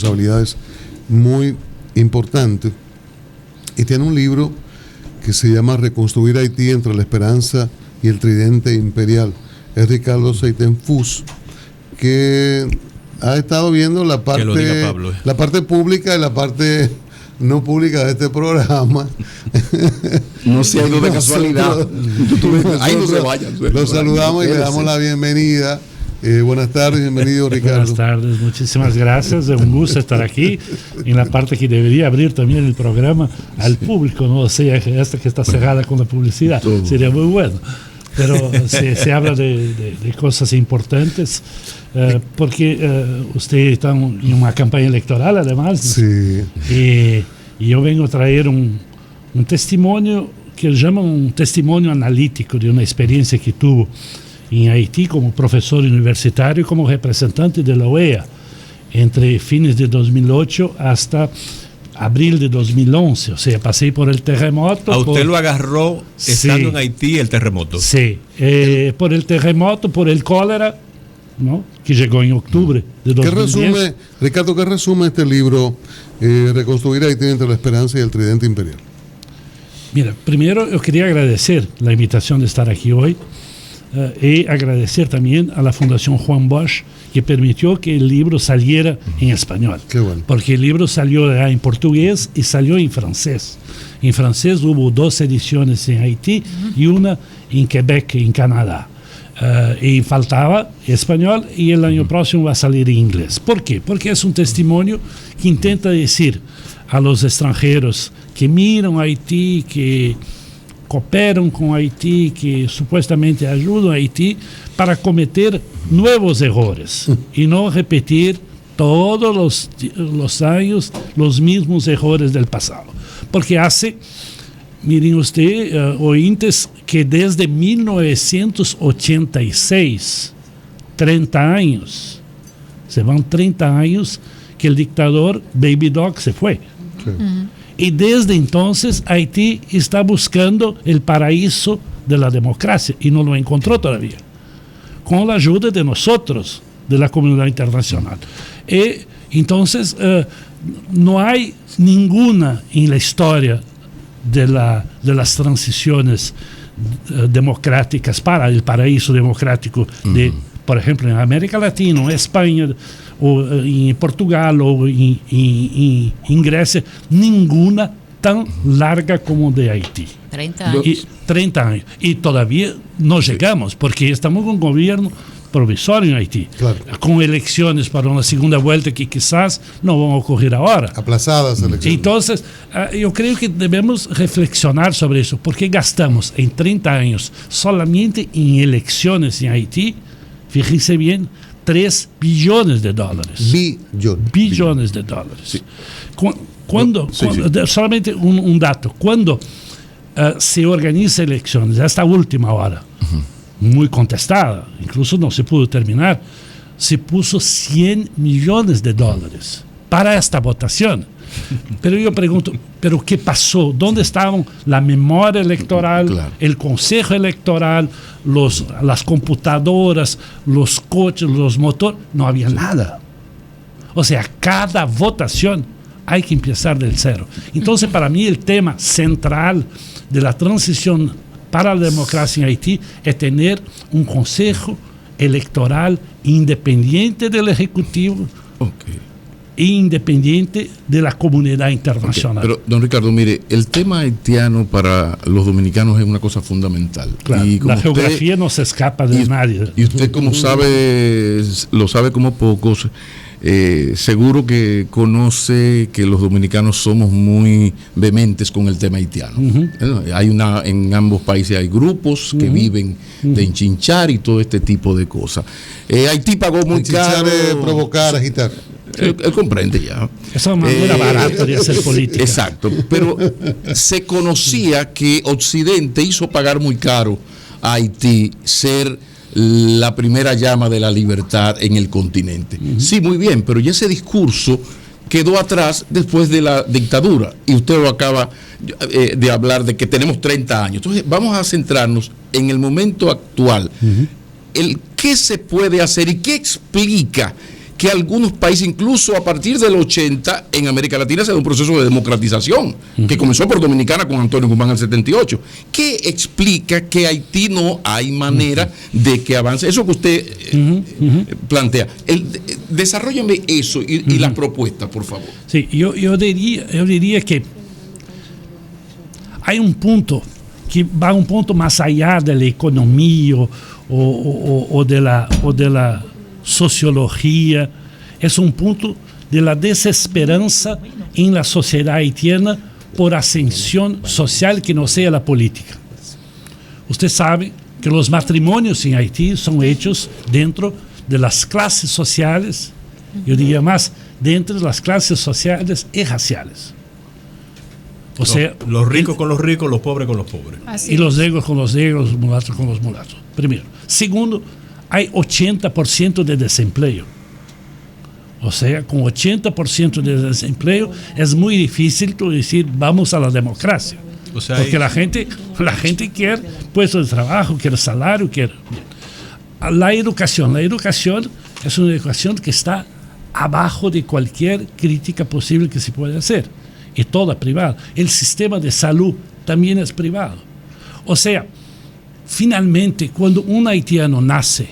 responsabilidades muy importantes, y tiene un libro que se llama Reconstruir Haití entre la esperanza y el tridente imperial. Es Ricardo Seitenfus, que ha estado viendo la parte pública y la parte no pública de este programa. No se ha ido de casualidad. Ahí no se vayan. Los saludamos y le damos la bienvenida. Buenas tardes, bienvenido Ricardo. Buenas tardes, muchísimas gracias. Es un gusto estar aquí en la parte que debería abrir también el programa al público, no sea esta que está cerrada con la publicidad. Sería muy bueno. Pero se habla de cosas importantes, porque usted está en una campaña electoral además. Sí. Y yo vengo a traer un testimonio que llaman un testimonio analítico de una experiencia que tuvo en Haití como profesor universitario y como representante de la OEA entre fines de 2008 hasta abril de 2011, o sea, pasé por el terremoto. ¿A usted lo agarró estando en Haití el terremoto? Sí, por el terremoto, por el cólera, ¿no?, que llegó en octubre de 2010. Ricardo, ¿qué resume este libro, Reconstruir Haití entre la esperanza y el tridente imperial? Mira, primero yo quería agradecer la invitación de estar aquí hoy. Y agradecer también a la Fundación Juan Bosch, que permitió que el libro saliera en español. Qué bueno. Porque el libro salió en portugués y salió en francés. En francés hubo 2 ediciones en Haití y una en Quebec, en Canadá. Y faltaba español, y el año próximo va a salir en inglés. ¿Por qué? Porque es un testimonio que intenta decir a los extranjeros que miran a Haití, que cooperan con Haití, que supuestamente ayudan a Haití, para cometer nuevos errores y no repetir todos los años los mismos errores del pasado. Porque miren usted, oyentes, que desde 1986, 30 años, se van 30 años que el dictador Baby Doc se fue. Sí. Y desde entonces Haití está buscando el paraíso de la democracia y no lo encontró todavía, con la ayuda de nosotros, de la comunidad internacional. Y entonces no hay ninguna en la historia de las transiciones democráticas para el paraíso democrático de, por ejemplo, en América Latina, en España, o en Portugal, o en Grecia, ninguna tan larga como de Haití. 30 años. 30 años. Y todavía no llegamos, porque estamos con un gobierno provisorio en Haití, claro, con elecciones para una segunda vuelta que quizás no van a ocurrir ahora. Aplazadas elecciones. Entonces, yo creo que debemos reflexionar sobre eso, porque gastamos en 30 años solamente en elecciones en Haití, fíjense bien, $3 billones. Billones de dólares. Sí. Solamente un dato. Cuando se organiza elecciones, esta última hora, muy contestada, incluso no se pudo terminar, se puso $100 millones para esta votación. Pero yo pregunto, ¿pero qué pasó? ¿Dónde estaban la memoria electoral, claro, el consejo electoral, las computadoras, los coches, los motores? No había nada. O sea, cada votación hay que empezar del cero. Entonces, para mí, el tema central de la transición para la democracia en Haití es tener un consejo electoral independiente del Ejecutivo, independiente de la comunidad internacional. Pero, don Ricardo, mire, el tema haitiano para los dominicanos es una cosa fundamental. Claro, y la geografía no se escapa de nadie. Y usted, como sabe, lo sabe como pocos, seguro que conoce que los dominicanos somos muy vehementes con el tema haitiano. En ambos países hay grupos que viven de enchinchar y todo este tipo de cosas. Haití pagó muy caro. Provocar, agitar. Él comprende ya. Esa manera barata de hacer política. Exacto, pero se conocía que Occidente hizo pagar muy caro a Haití ser la primera llama de la libertad en el continente. Sí, muy bien, pero ya ese discurso quedó atrás después de la dictadura, y usted lo acaba de hablar de que tenemos 30 años. Entonces vamos a centrarnos en el momento actual. ¿Qué se puede hacer y qué explica que algunos países, incluso a partir del 80, en América Latina se da un proceso de democratización, que comenzó por Dominicana con Antonio Guzmán en el 78, que explica que Haití no hay manera de que avance. Eso que usted plantea. Desarróllame eso y las propuestas, por favor. Sí, yo diría que hay un punto que va un punto más allá de la economía o de la sociología. Es un punto de la desesperanza en la sociedad haitiana por ascensión social que no sea la política. Usted sabe que los matrimonios en Haití son hechos dentro de las clases sociales, yo diría más, dentro de las clases sociales y raciales. O sea, los ricos con los ricos, los pobres con los pobres. Y los negros con los negros, los mulatos con los mulatos. Primero. Segundo, hay 80% de desempleo. O sea, con 80% de desempleo es muy difícil tú decir vamos a la democracia. O sea, porque la gente quiere puestos de trabajo, quiere salario, quiere... La educación es una educación que está abajo de cualquier crítica posible que se pueda hacer. Y toda privada. El sistema de salud también es privado. O sea, finalmente, cuando un haitiano nace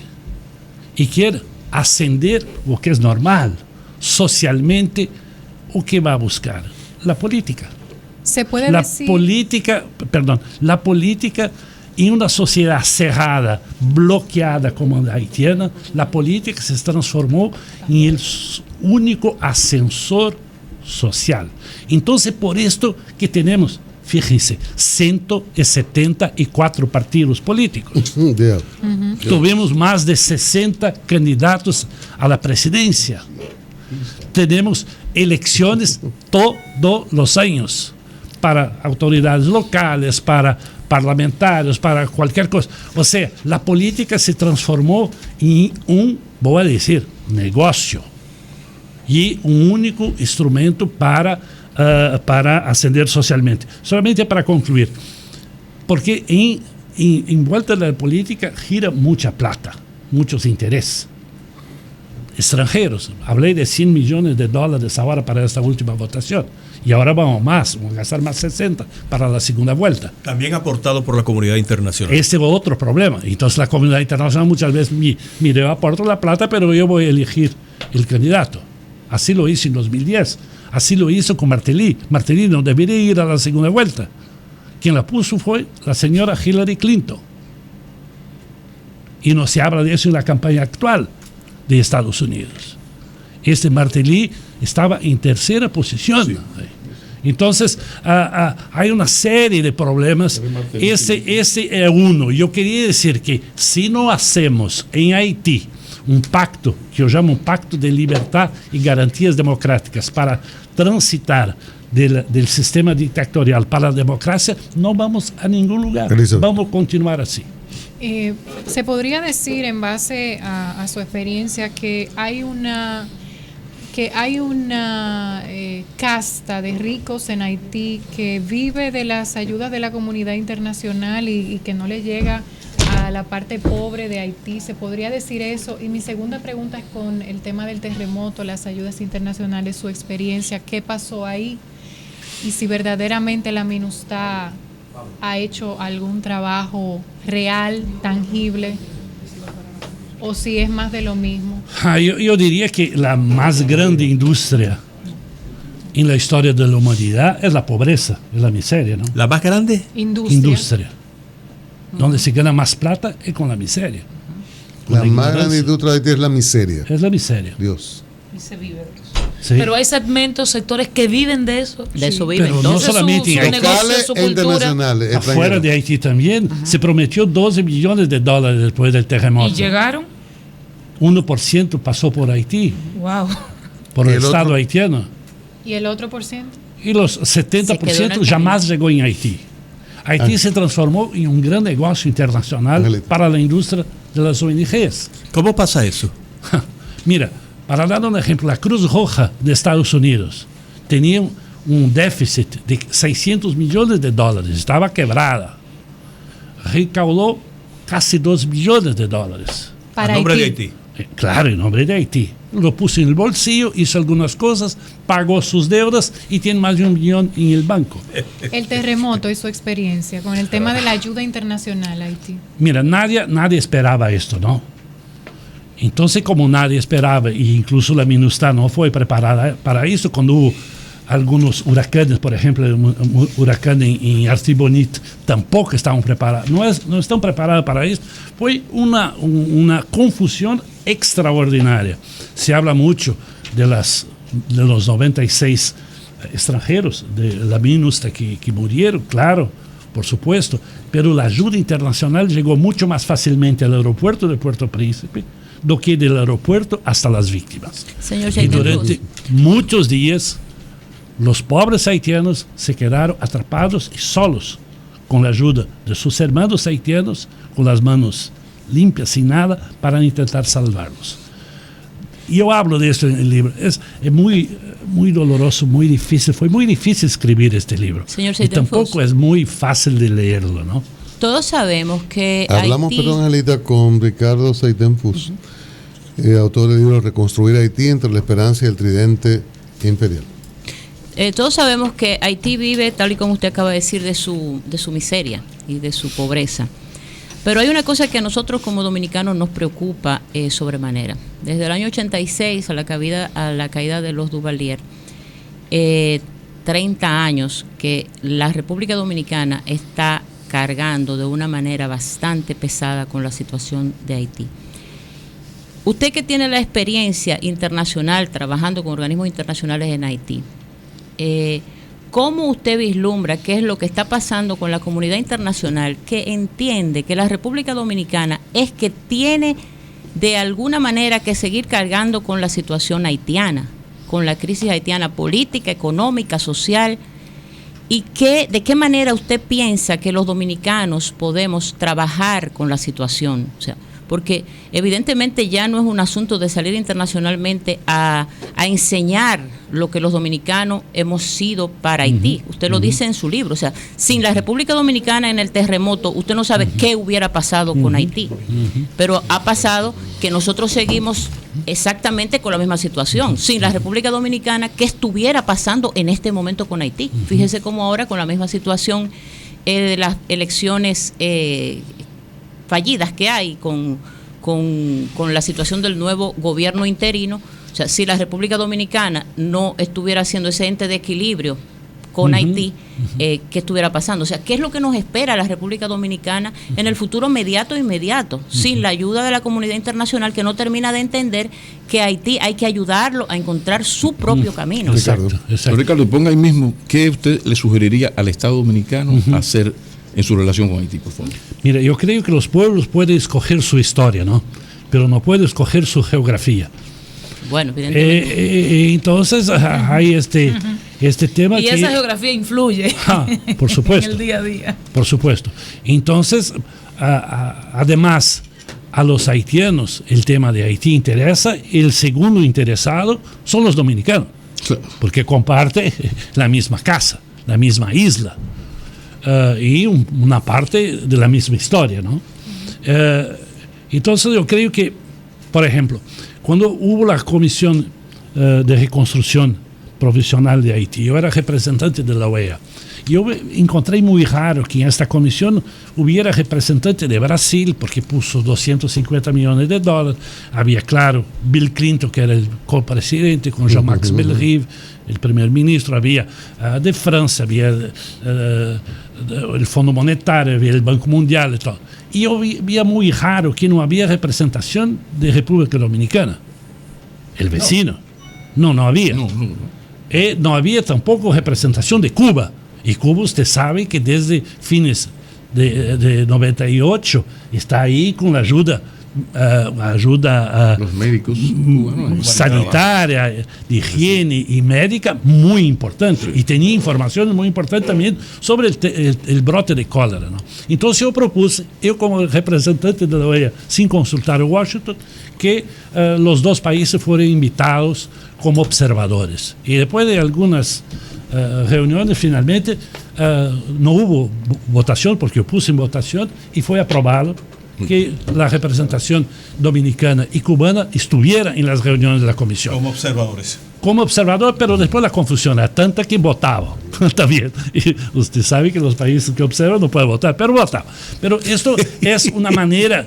y quiere ascender, lo que es normal, socialmente, ¿o qué va a buscar? La política. Se puede decir... La política en una sociedad cerrada, bloqueada como la haitiana, la política se transformó en el único ascensor social. Entonces, por esto que tenemos, fíjense, 174 partidos políticos. Tuvimos más de 60 candidatos a la presidencia. Tenemos elecciones todos los años para autoridades locales, para parlamentarios, para cualquier cosa. O sea, la política se transformó en voy a decir, negocio. Y un único instrumento para ascender socialmente. Solamente para concluir, porque en vuelta de la política gira mucha plata, muchos intereses extranjeros. Hablé de $100 millones ahora para esta última votación. Y ahora vamos a gastar más 60 para la segunda vuelta. También aportado por la comunidad internacional. Ese es otro problema. Entonces la comunidad internacional muchas veces, mire, yo aporto la plata, pero yo voy a elegir el candidato. Así lo hizo en 2010. Así lo hizo con Martelly. Martelly no debería ir a la segunda vuelta. Quien la puso fue la señora Hillary Clinton. Y no se habla de eso en la campaña actual de Estados Unidos. Este Martelly estaba en tercera posición. Sí. Entonces, hay una serie de problemas. Ese es uno. Yo quería decir que si no hacemos en Haití un pacto, que yo llamo un pacto de libertad y garantías democráticas para transitar del sistema dictatorial para la democracia, no vamos a ningún lugar. Vamos a continuar así. Se podría decir, en base a su experiencia, que hay una casta de ricos en Haití que vive de las ayudas de la comunidad internacional y que no le llega a la parte pobre de Haití. ¿Se podría decir eso? Y mi segunda pregunta es con el tema del terremoto, las ayudas internacionales, su experiencia, ¿qué pasó ahí? Y si verdaderamente la MINUSTAH ha hecho algún trabajo real, tangible, o si es más de lo mismo. Yo diría que la más grande industria en la historia de la humanidad es la pobreza, es la miseria, ¿no? ¿La más grande? Industria. Donde se gana más plata es con la miseria. La más grande industria de Haití es la miseria. Es la miseria. Dios. Y se vive de eso. Sí. Pero hay segmentos, sectores que viven de eso. De eso viven. Pero no solamente su negocio, su cultura. Afuera de Haití también. Se prometió $12 millones después del terremoto. ¿Y llegaron? 1% pasó por Haití. Wow. Por el Estado haitiano. ¿Y el otro por ciento? Y los 70% jamás llegó en Haití. Haití se transformó en un gran negocio internacional para la industria de las ONGs. ¿Cómo pasa eso? Mira, para dar un ejemplo, la Cruz Roja de Estados Unidos tenía un déficit de $600 millones, estaba quebrada. Recaudó casi $2 billones. ¿Para nombre de Haití? Claro, en nombre de Haití. Lo puso en el bolsillo, hizo algunas cosas, pagó sus deudas y tiene más de 1 millón en el banco. El terremoto y su experiencia con el tema de la ayuda internacional a Haití. Mira, nadie esperaba esto, ¿no? Entonces, como nadie esperaba, e incluso la MINUSTAH no fue preparada para eso, cuando hubo algunos huracanes, por ejemplo, el huracán en Artibonite, tampoco estaban preparados, no están preparados para esto. Fue una confusión extraordinaria. Se habla mucho de los 96 extranjeros de la MINUSTAH que murieron, claro, por supuesto, pero la ayuda internacional llegó mucho más fácilmente al aeropuerto de Puerto Príncipe do que del aeropuerto hasta las víctimas. Señor y durante muchos días los pobres haitianos se quedaron atrapados y solos, con la ayuda de sus hermanos haitianos, con las manos limpias, sin nada, para intentar salvarlos. Yo hablo de esto en el libro. Es muy doloroso, muy difícil. Fue muy difícil escribir este libro. Señor y tampoco es muy fácil de leerlo, ¿no? Todos sabemos que Hablamos, Haití... perdón, Angelita, con Ricardo Seitenfus, autor del libro Reconstruir Haití entre la esperanza y el tridente imperial. Todos sabemos que Haití vive, tal y como usted acaba de decir, de su miseria y de su pobreza. Pero hay una cosa que a nosotros como dominicanos nos preocupa sobremanera. Desde el año 86 a la caída de los Duvalier, 30 años que la República Dominicana está cargando de una manera bastante pesada con la situación de Haití. Usted que tiene la experiencia internacional trabajando con organismos internacionales en Haití, ¿cómo usted vislumbra qué es lo que está pasando con la comunidad internacional que entiende que la República Dominicana es que tiene de alguna manera que seguir cargando con la situación haitiana, con la crisis haitiana política, económica, social? ¿Y de qué manera usted piensa que los dominicanos podemos trabajar con la situación? O sea, porque evidentemente ya no es un asunto de salir internacionalmente a enseñar lo que los dominicanos hemos sido para Haití. Usted lo dice en su libro. O sea, sin la República Dominicana en el terremoto, usted no sabe qué hubiera pasado con Haití. Pero ha pasado que nosotros seguimos exactamente con la misma situación. Sin la República Dominicana, ¿qué estuviera pasando en este momento con Haití? Fíjese cómo ahora con la misma situación de las elecciones fallidas que hay con la situación del nuevo gobierno interino. O sea, si la República Dominicana no estuviera haciendo ese ente de equilibrio con Haití, ¿qué estuviera pasando? O sea, ¿qué es lo que nos espera a la República Dominicana en el futuro inmediato, sin la ayuda de la comunidad internacional, que no termina de entender que Haití hay que ayudarlo a encontrar su propio camino? Exacto. Ricardo, ponga ahí mismo, ¿qué usted le sugeriría al Estado Dominicano hacer en su relación con Haití, por favor? Mira, yo creo que los pueblos pueden escoger su historia, ¿no? Pero no pueden escoger su geografía. Bueno, evidentemente. Entonces hay este tema. Y esa geografía influye por supuesto, en el día a día. Por supuesto. Entonces, además, a los haitianos el tema de Haití interesa. El segundo interesado son los dominicanos, porque comparte la misma casa, la misma isla. Y una parte de la misma historia, ¿no? Entonces yo creo que, por ejemplo, cuando hubo la Comisión de Reconstrucción Provisional de Haití, yo era representante de la OEA. Yo encontré muy raro que en esta comisión hubiera representante de Brasil, porque puso $250 millones. Había, claro, Bill Clinton, que era el copresidente, con Jean-Max Bellerive, el primer ministro. Había de Francia, había el Fondo Monetario, había el Banco Mundial y todo. Y yo veía muy raro que no había representación de República Dominicana, el vecino. No había. No había tampoco representación de Cuba. Y Cuba, usted sabe que desde fines de 98 está ahí con la ayuda los médicos sanitaria, de higiene y médica muy importante. Y tenía información muy importante también sobre el brote de cólera, ¿no? Entonces yo propuse, como representante de la OEA, sin consultar a Washington, que los dos países fueran invitados como observadores. Y después de algunas reuniones, finalmente no hubo votación, porque yo puse en votación y fue aprobado que la representación dominicana y cubana estuviera en las reuniones de la comisión. Como observadores. Como observador, pero después la confusión era tanta que votaba también. Y usted sabe que los países que observan no pueden votar, pero votaba. Pero esto es una manera,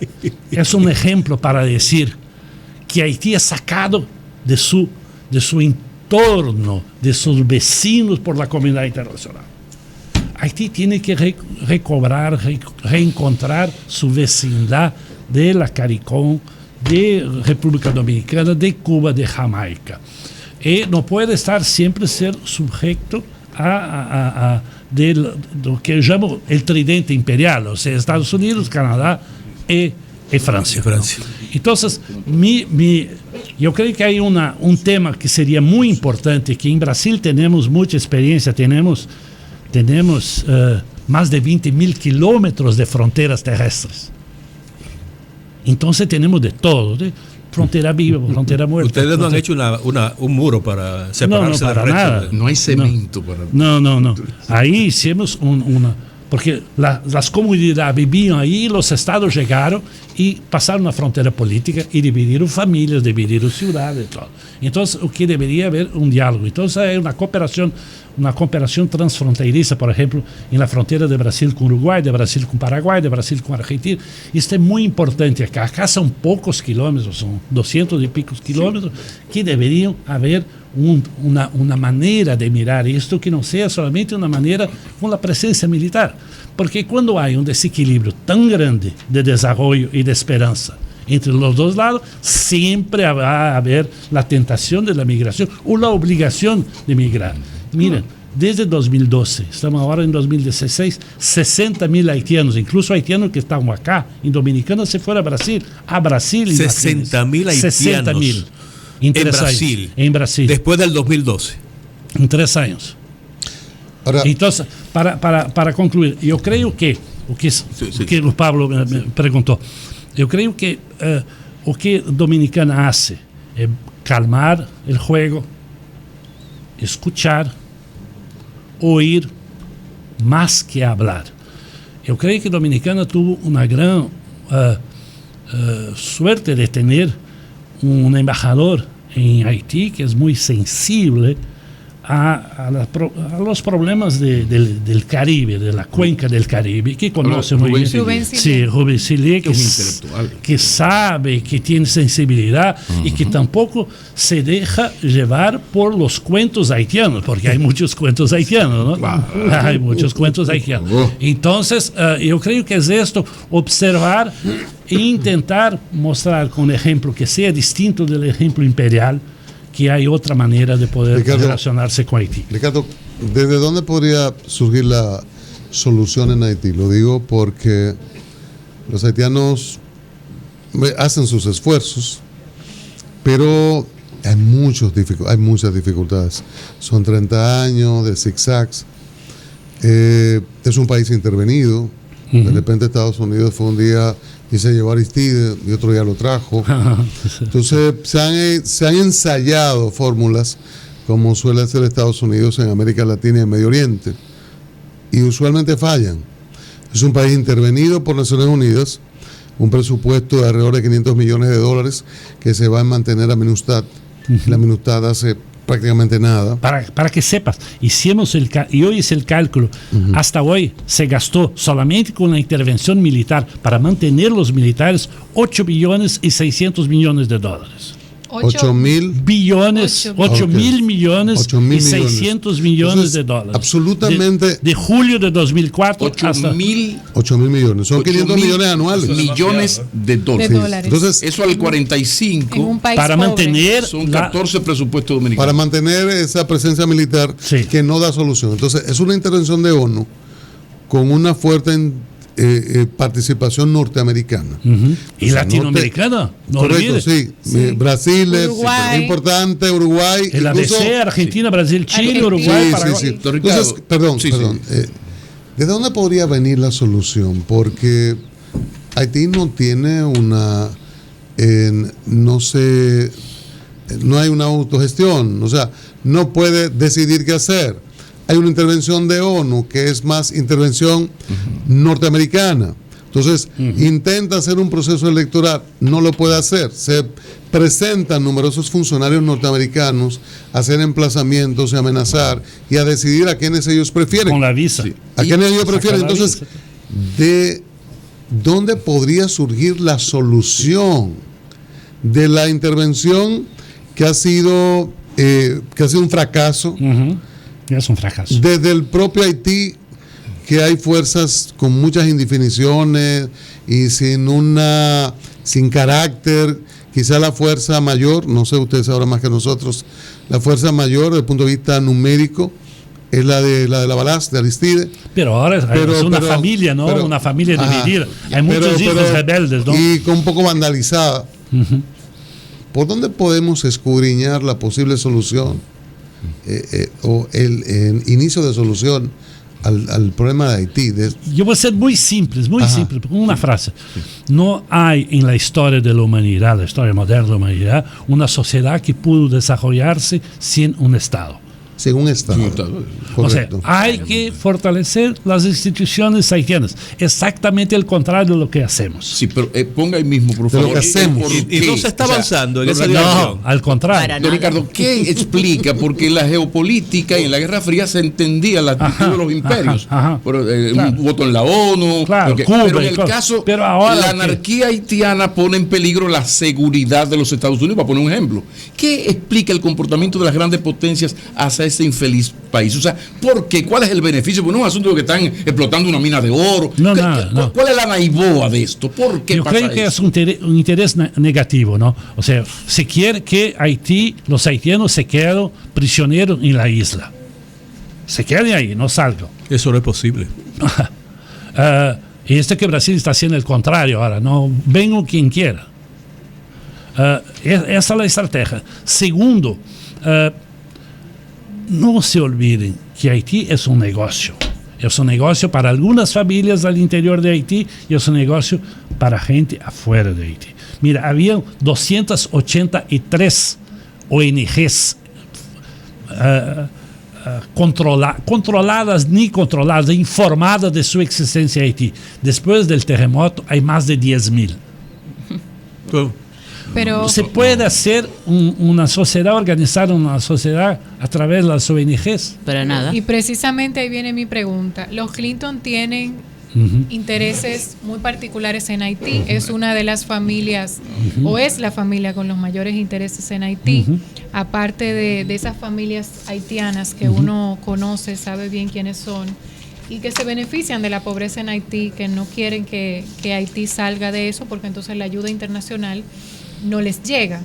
es un ejemplo para decir que Haití es sacado de su entorno, de sus vecinos por la comunidad internacional. Haití tiene que recobrar, reencontrar su vecindad de la CARICOM, de República Dominicana, de Cuba, de Jamaica. Y no puede estar siempre ser sujeto de lo que yo llamo el tridente imperial, o sea, Estados Unidos, Canadá y Francia. Entonces, yo creo que hay un tema que sería muy importante, que en Brasil tenemos mucha experiencia, tenemos más de 20.000 kilómetros de fronteras terrestres. Entonces tenemos de todo, de frontera viva, frontera muerta. Ustedes no han hecho un muro para separarse para del resto. nada. No hay cemento para... No. Ahí hicimos porque las comunidades vivían ahí, los estados llegaron y pasaron una frontera política y dividieron familias, dividieron ciudades, todo. Entonces, o que debería haber un diálogo. Entonces, hay una cooperación transfronteriza, por ejemplo, en la frontera de Brasil con Uruguay, de Brasil con Paraguay, de Brasil con Argentina. Esto es muy importante. Acá son pocos kilómetros, son 200 y pico kilómetros, que deberían haber una manera de mirar esto que no sea solamente una manera con la presencia militar. Porque cuando hay un desequilibrio tan grande de desarrollo y de esperanza entre los dos lados, siempre va a haber la tentación de la migración o la obligación de migrar. Miren, desde 2012, estamos ahora en 2016, 60.000 haitianos, incluso haitianos que estaban acá, en Dominicana, se fueron a Brasil. 60.000 haitianos 60.000 en Brasil. Después del 2012. En 3 años. Ahora, entonces, para concluir, yo creo que que Pablo me preguntó, yo creo que lo que Dominicana hace es calmar el juego, escuchar, oír, más que hablar. Yo creo que Dominicana tuvo una gran suerte de tener un embajador en Haití que es muy sensible a los problemas del Caribe, de la cuenca del Caribe, que conoce muy bien. Rubén Sillier, que sabe, que tiene sensibilidad y que tampoco se deja llevar por los cuentos haitianos, porque hay muchos cuentos haitianos, ¿no? Hay muchos cuentos haitianos. Entonces, yo creo que es esto, observar e intentar mostrar con un ejemplo que sea distinto del ejemplo imperial, que hay otra manera de poder relacionarse con Haití. Ricardo, ¿desde dónde podría surgir la solución en Haití? Lo digo porque los haitianos hacen sus esfuerzos, pero hay muchas dificultades. Son 30 años de zigzags. Es un país intervenido. De repente Estados Unidos fue un día y se llevó a Aristide y otro día lo trajo. Entonces se han ensayado fórmulas como suele hacer Estados Unidos en América Latina y en Medio Oriente, y usualmente fallan. Es un país intervenido por Naciones Unidas, un presupuesto de alrededor de $500 millones que se va a mantener a MINUSTAH. La MINUSTAH hace prácticamente nada. Para que sepas, hicimos y hoy es el cálculo, hasta hoy se gastó solamente con la intervención militar para mantener los militares $8 billones y $600 millones. 8 mil billones, 8 mil millones y 600 millones de dólares. Absolutamente. De julio de 2004 hasta 8 mil millones. Son 500 millones anuales. Millones de dólares. Entonces, eso al 45 para mantener son 14 presupuestos dominicanos. Para mantener esa presencia militar que no da solución. Entonces, es una intervención de ONU con una fuerte participación norteamericana. Y latinoamericana. Correcto, sí. Brasil Uruguay. es importante, Uruguay. El ABC, Argentina, Brasil, Chile, Uruguay, Paraguay. Entonces, perdón. ¿De dónde podría venir la solución? Porque Haití no tiene no hay una autogestión, o sea, no puede decidir qué hacer. Hay una intervención de ONU que es más intervención norteamericana. Entonces, intenta hacer un proceso electoral, no lo puede hacer. Se presentan numerosos funcionarios norteamericanos a hacer emplazamientos y amenazar y a decidir a quienes ellos prefieren. Con la visa. A quienes ellos prefieren. Entonces, ¿de dónde podría surgir la solución de la intervención que ha sido un fracaso? Es un fracaso. Desde el propio Haití, que hay fuerzas con muchas indefiniciones y sin carácter. Quizá la fuerza mayor, no sé, ustedes sabrán más que nosotros, la fuerza mayor desde el punto de vista numérico es la de la Balaz, de Aristide. Pero ahora es una familia, ¿no? Una familia dividida. Hay muchos hijos rebeldes, ¿no? Y con un poco vandalizada. ¿Por dónde podemos escudriñar la posible solución o el inicio de solución al problema de Haití? Yo voy a ser muy simple, con una frase. No hay en la historia de la humanidad, la historia moderna de la humanidad, una sociedad que pudo desarrollarse sin un Estado. Sin un Estado. O sea, hay que fortalecer las instituciones haitianas. Exactamente el contrario de lo que hacemos. Sí, pero ponga ahí mismo, por favor. Lo que hacemos. Y no se está avanzando en esa dirección. No, al contrario. Don Ricardo, ¿qué explica? Porque en la geopolítica y en la Guerra Fría se entendía la actitud de los imperios. Un voto en la ONU. Claro, Cuba, pero en el caso, pero ahora la anarquía haitiana pone en peligro la seguridad de los Estados Unidos, para poner un ejemplo. ¿Qué explica el comportamiento de las grandes potencias hacia ese infeliz país? O sea, ¿por qué? ¿Cuál es el beneficio? Porque no es un asunto de que están explotando una mina de oro. No. ¿Cuál es la naiboa de esto? ¿Por qué Yo pasa creo que eso? es un interés negativo, ¿no? O sea, se quiere que los haitianos se queden prisioneros en la isla. Se queden ahí, no salgan. Eso no es posible. Y que Brasil está haciendo el contrario ahora, no venga quien quiera. Esa es la estrategia. Segundo, no se olviden que Haití es un negocio. Es un negocio para algunas familias al interior de Haití y es un negocio para gente afuera de Haití. Mira, había 283 ONGs controladas, informadas de su existencia en Haití. Después del terremoto hay más de 10,000. Pero se puede hacer una sociedad, organizar una sociedad a través de las ONGs. Para nada. Y precisamente ahí viene mi pregunta. Los Clinton tienen intereses muy particulares en Haití. Es una de las familias, o es la familia con los mayores intereses en Haití. Aparte de esas familias haitianas que uno conoce, sabe bien quiénes son, y que se benefician de la pobreza en Haití, que no quieren que Haití salga de eso, porque entonces la ayuda internacional no les llega.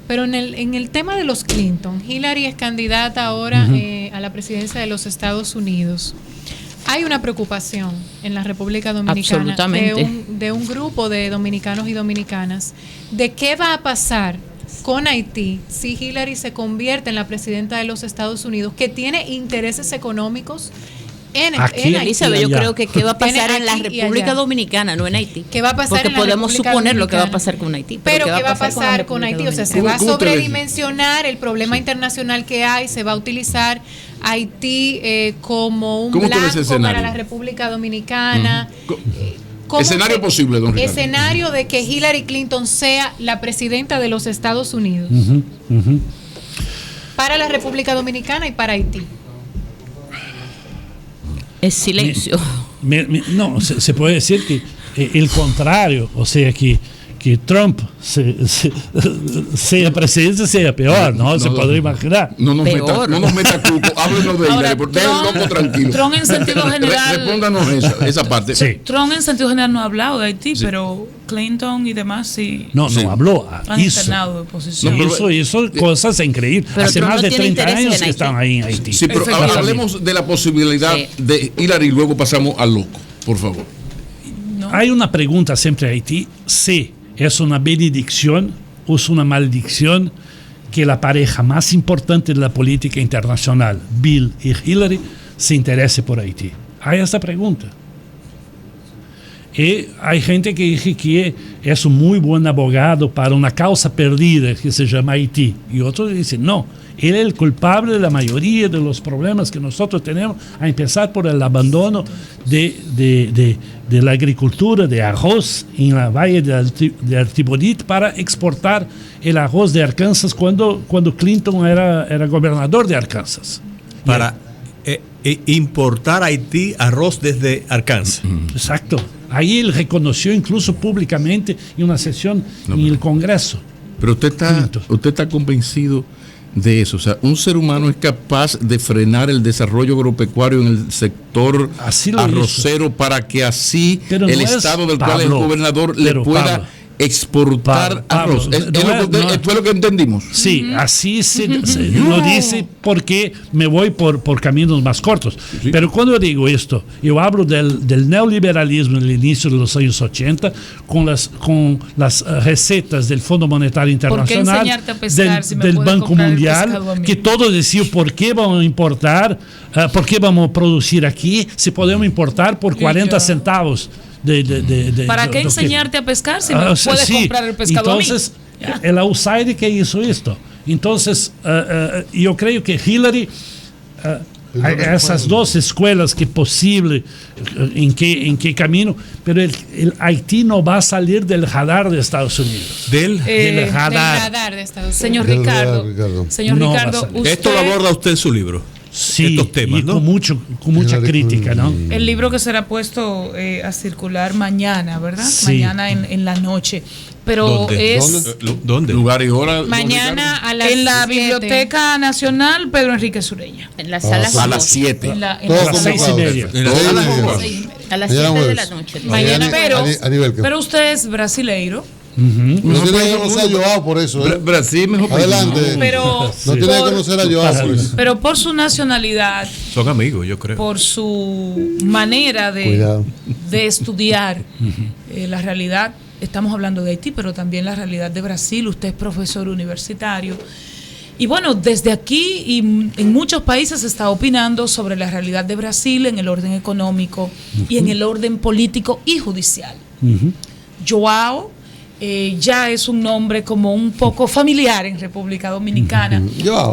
Pero en el tema de los Clinton, Hillary es candidata ahora a la presidencia de los Estados Unidos. Hay una preocupación en la República Dominicana de un grupo de dominicanos y dominicanas de qué va a pasar con Haití si Hillary se convierte en la presidenta de los Estados Unidos, que tiene intereses económicos en Haití. Elizabeth, yo creo que qué va a pasar en la República Dominicana, no en Haití. ¿Qué va a pasar? Porque podemos suponer lo que va a pasar con Haití. Pero ¿qué va a pasar con Haití? O sea, se va a sobredimensionar el problema internacional que hay, se va a utilizar Haití como un blanco para la República Dominicana. Escenario posible, don Ricardo. Escenario de que Hillary Clinton sea la presidenta de los Estados Unidos para la República Dominicana y para Haití. Es silencio. No, se puede decir que el contrario, o sea, que Trump sea presidente, sea peor, ¿no? Se podría imaginar. No nos meta cuco, háblenos de ella, porque loco tranquilo. Trump en sentido general. Respóndanos esa parte. Sí. Trump en sentido general no ha hablado de Haití, pero Clinton y demás sí. No habló. Han internado de posición. Hizo cosas increíbles. Hace más de 30 años que están ahí en Haití. Sí, pero hablemos de la posibilidad de Hillary y luego pasamos al loco, por favor. No. Hay una pregunta siempre en Haití, si es una benedicción o es una maldición que la pareja más importante de la política internacional, Bill y Hillary, se interese por Haití. Hay esta pregunta. Y hay gente que dice que es un muy buen abogado para una causa perdida que se llama Haití. Y otros dicen, no, Él es el culpable de la mayoría de los problemas que nosotros tenemos, a empezar por el abandono de la agricultura de arroz en la valle de Artibonite para exportar el arroz de Arkansas cuando Clinton era gobernador de Arkansas. Para importar a Haití arroz desde Arkansas. Exacto. Ahí él reconoció incluso públicamente en una sesión en el Congreso. Pero usted está convencido de eso. O sea, un ser humano es capaz de frenar el desarrollo agropecuario en el sector arrocero para que así el estado del cual es gobernador le pueda exportar arroz. Fue lo que entendimos. Sí, así se lo dice porque me voy por caminos más cortos. Sí. Pero cuando yo digo esto, yo hablo del neoliberalismo en el inicio de los años 80 con las recetas del Fondo Monetario Internacional, del Banco Mundial, que todos decían ¿por qué vamos a importar? ¿Por qué vamos a producir aquí si podemos importar por 40 centavos? ¿Para qué enseñarte a pescar si no puedes comprar el pescado? Entonces, el outsider que hizo esto. Entonces, yo creo que Hillary, esas dos escuelas que posible, en qué camino, pero el Haití no va a salir del radar de Estados Unidos. Del radar de Estados Unidos. Señor Ricardo, esto lo aborda usted en su libro. Sí, estos temas, ¿no? con mucha crítica, ¿no? El libro que será puesto a circular mañana, ¿verdad? Sí. Mañana en la noche. Pero ¿Dónde? Lugar y hora. Mañana en la Biblioteca Nacional Pedro Enrique Sureña. En la sala a las 7. A las 6:30. A las 7 de la noche. Mañana, pero usted es brasileiro. No tiene que conocer a Joao por eso. Brasil mejor. Adelante. Pero no tiene que conocer a Joao por eso. Pero por su nacionalidad. Son amigos, yo creo. Por su manera de estudiar la realidad. Estamos hablando de Haití, pero también la realidad de Brasil. Usted es profesor universitario. Y bueno, desde aquí y en muchos países se está opinando sobre la realidad de Brasil en el orden económico y en el orden político y judicial. Joao ya es un nombre como un poco familiar en República Dominicana.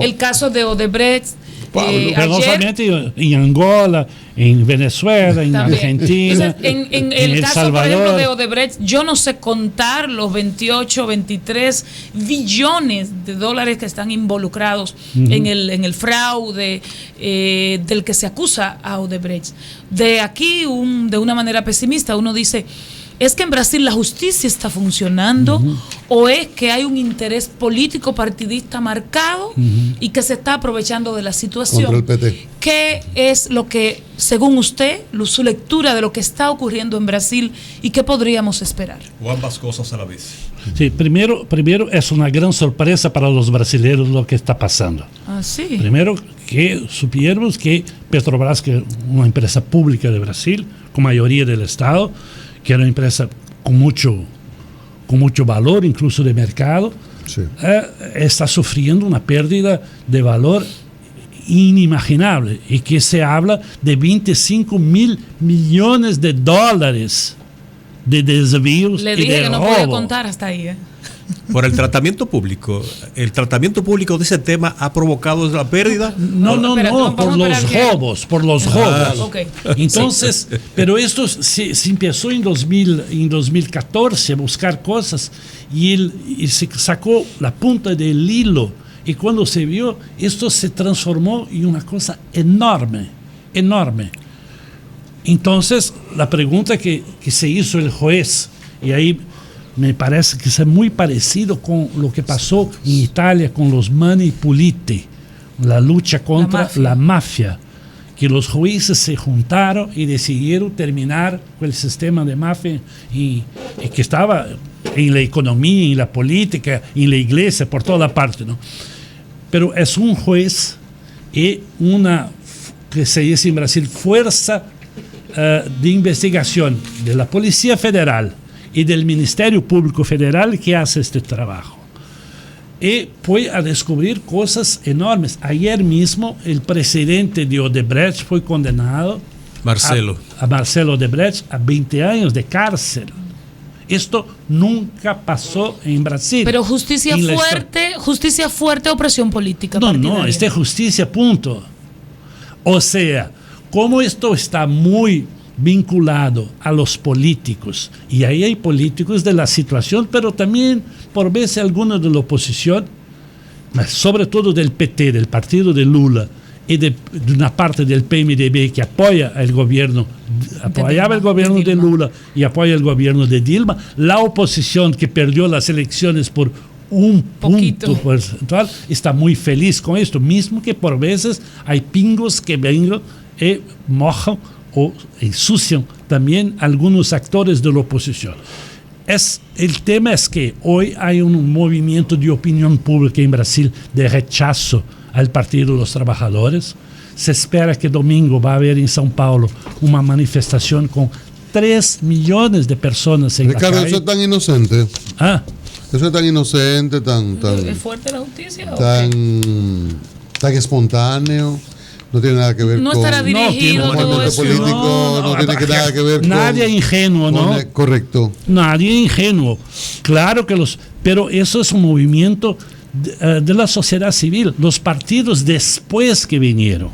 El caso de Odebrecht. Pero no solamente en Angola, en Venezuela, en Argentina, en el caso, Salvador. Por ejemplo, de Odebrecht, yo no sé contar los 28, 23 billones de dólares que están involucrados en el fraude del que se acusa a Odebrecht. De aquí, de una manera pesimista, uno dice, ¿es que en Brasil la justicia está funcionando o es que hay un interés político partidista marcado y que se está aprovechando de la situación? Contra el PT. ¿Qué es lo que, según usted, su lectura de lo que está ocurriendo en Brasil y qué podríamos esperar? O ambas cosas a la vez. Sí, primero es una gran sorpresa para los brasileños lo que está pasando. Ah, sí. Primero que supimos que Petrobras, que es una empresa pública de Brasil, con mayoría del Estado, que era una empresa con mucho valor, incluso de mercado, está sufriendo una pérdida de valor inimaginable y que se habla de 25 mil millones de dólares de desvíos. Le dije y de que no robo. podía contar hasta ahí. Por el tratamiento público. El tratamiento público de ese tema ha provocado la pérdida. No, por los robos. Okay. Entonces, pero esto se empezó en 2014 a buscar cosas y se sacó la punta del hilo y cuando se vio, esto se transformó en una cosa enorme. Entonces, la pregunta que se hizo el juez, y ahí me parece que es muy parecido con lo que pasó en Italia con los Mani Puliti, la lucha contra la mafia, que los jueces se juntaron y decidieron terminar con el sistema de mafia y que estaba en la economía, en la política, en la iglesia, por toda parte, ¿no? Pero es un juez y una, que se dice en Brasil, fuerza de investigación de la Policía Federal y del Ministerio Público Federal que hace este trabajo. Y fue a descubrir cosas enormes. Ayer mismo el presidente de Odebrecht fue condenado, Marcelo a Marcelo Odebrecht, a 20 años de cárcel. Esto nunca pasó en Brasil. Pero justicia fuerte o presión política. No, esta es justicia, punto. O sea, como esto está muy vinculado a los políticos, y ahí hay políticos de la situación, pero también por veces algunos de la oposición, sobre todo del PT, del partido de Lula, y de una parte del PMDB que apoyaba el gobierno de Lula y apoya el gobierno de Dilma, la oposición que perdió las elecciones por un punto porcentual está muy feliz con esto, mismo que por veces hay pingos que vengan y mojan o ensucian también algunos actores de la oposición. El tema es que hoy hay un movimiento de opinión pública en Brasil de rechazo al Partido de los Trabajadores. Se espera que domingo va a haber en São Paulo una manifestación con 3 millones de personas en Ricardo, la calle. eso es tan inocente. Eso es tan inocente, tan ¿Es fuerte la justicia? Tan espontáneo. No tiene nada que ver no con... estará dirigido todo eso. Político, no tiene nada que ver nadie con... ingenuo, ¿no? Correcto. Nadie ingenuo. Claro que pero eso es un movimiento de la sociedad civil. Los partidos después que vinieron.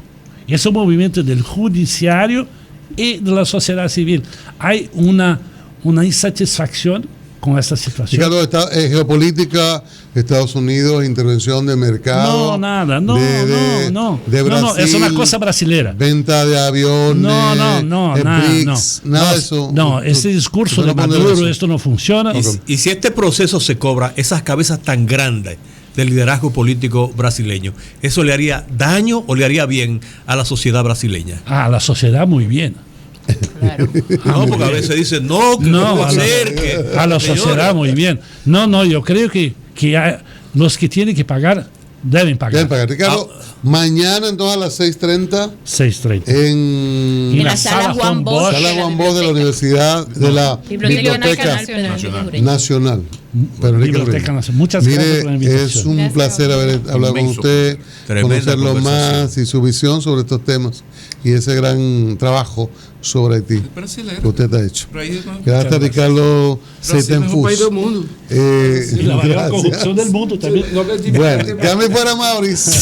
Es un movimiento del judiciario y de la sociedad civil. Hay una insatisfacción con esta situación. Ricardo, geopolítica, Estados Unidos, intervención de mercado. No, nada, no. De Brasil, no, es una cosa brasilera. Venta de aviones. No, BRICS, nada de eso. No, ese discurso de Maduro, esto no funciona. Y si este proceso se cobra esas cabezas tan grandes del liderazgo político brasileño, ¿eso le haría daño o le haría bien a la sociedad brasileña? A la sociedad muy bien. Claro. No, porque a veces dicen, a la sociedad muy bien. No, yo creo que los que tienen que pagar deben pagar. Ricardo, mañana entonces a las 6:30 en la sala Juan Bosch de la Universidad de la Biblioteca Nacional. Muchas gracias por la invitación. Es un placer haber hablado con usted, conocerlo más y su visión sobre estos temas y ese gran trabajo sobre Haití que usted ha hecho. Gracias, Ricardo Seitenfus. La mayor corrupción del mundo también. Bueno, ya me fuera Mauricio.